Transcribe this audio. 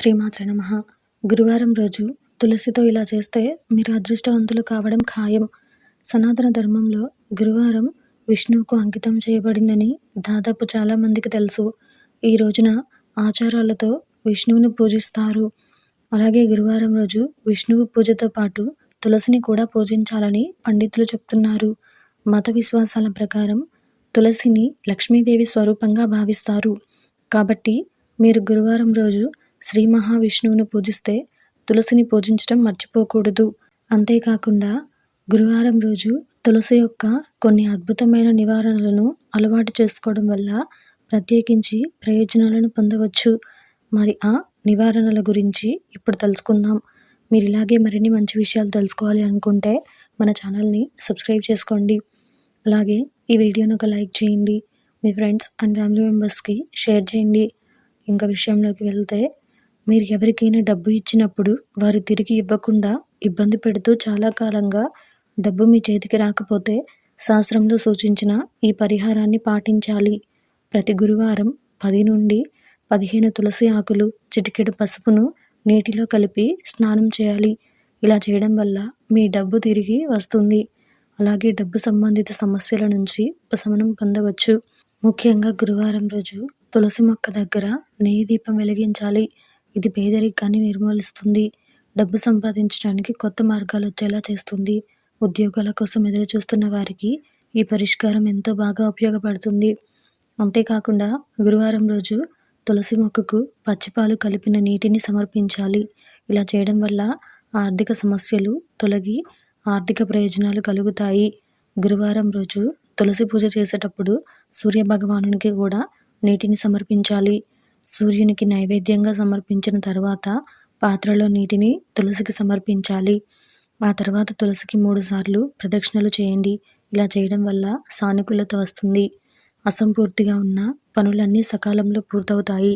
శ్రీమాత్రే నమః. గురువారం రోజు తులసితో ఇలా చేస్తే మీరు అదృష్టవంతులు కావడం ఖాయం. సనాతన ధర్మంలో గురువారం విష్ణువుకు అంకితం చేయబడిందని దాదాపు చాలామందికి తెలుసు. ఈ రోజున ఆచారాలతో విష్ణువుని పూజిస్తారు. అలాగే గురువారం రోజు విష్ణువు పూజతో పాటు తులసిని కూడా పూజించాలని పండితులు చెప్తున్నారు. మత విశ్వాసాల ప్రకారం తులసిని లక్ష్మీదేవి స్వరూపంగా భావిస్తారు. కాబట్టి మీరు గురువారం రోజు శ్రీ మహావిష్ణువును పూజిస్తే తులసిని పూజించడం మర్చిపోకూడదు. అంతేకాకుండా గురువారం రోజు తులసి యొక్క కొన్ని అద్భుతమైన నివారణలను అలవాటు చేసుకోవడం వల్ల ప్రత్యేకించి ప్రయోజనాలను పొందవచ్చు. మరి ఆ నివారణల గురించి ఇప్పుడు తెలుసుకుందాం. మీరు ఇలాగే మరిన్ని మంచి విషయాలు తెలుసుకోవాలి అనుకుంటే మన ఛానల్ని సబ్స్క్రైబ్ చేసుకోండి. అలాగే ఈ వీడియోను ఒక లైక్ చేయండి. మీ ఫ్రెండ్స్ అండ్ ఫ్యామిలీ మెంబర్స్కి షేర్ చేయండి. ఇంకా విషయంలోకి వెళ్తే, మీరు ఎవరికైనా డబ్బు ఇచ్చినప్పుడు వారు తిరిగి ఇవ్వకుండా ఇబ్బంది పెడుతూ చాలా కాలంగా డబ్బు మీ చేతికి రాకపోతే శాస్త్రంలో సూచించిన ఈ పరిహారాన్ని పాటించాలి. ప్రతి గురువారం 10 నుండి 15 తులసి ఆకులు, చిటికెడు పసుపును నీటిలో కలిపి స్నానం చేయాలి. ఇలా చేయడం వల్ల మీ డబ్బు తిరిగి వస్తుంది. అలాగే డబ్బు సంబంధిత సమస్యల నుంచి ఉపశమనం పొందవచ్చు. ముఖ్యంగా గురువారం రోజు తులసి మొక్క దగ్గర నెయ్యి దీపం వెలిగించాలి. ఇది పేదరికాన్ని నిర్మూలిస్తుంది. డబ్బు సంపాదించడానికి కొత్త మార్గాలు వచ్చేలా చేస్తుంది. ఉద్యోగాల కోసం ఎదురు చూస్తున్న వారికి ఈ పరిష్కారం ఎంతో బాగా ఉపయోగపడుతుంది. అంతేకాకుండా గురువారం రోజు తులసి మొక్కకు పచ్చిపాలు కలిపిన నీటిని సమర్పించాలి. ఇలా చేయడం వల్ల ఆర్థిక సమస్యలు తొలగి ఆర్థిక ప్రయోజనాలు కలుగుతాయి. గురువారం రోజు తులసి పూజ చేసేటప్పుడు సూర్య భగవానునికి కూడా నీటిని సమర్పించాలి. సూర్యునికి నైవేద్యంగా సమర్పించిన తర్వాత పాత్రలో నీటిని తులసికి సమర్పించాలి. ఆ తర్వాత తులసికి 3 సార్లు ప్రదక్షిణలు చేయండి. ఇలా చేయడం వల్ల సానుకూలత వస్తుంది. అసంపూర్తిగా ఉన్న పనులన్నీ సకాలంలో పూర్తవుతాయి.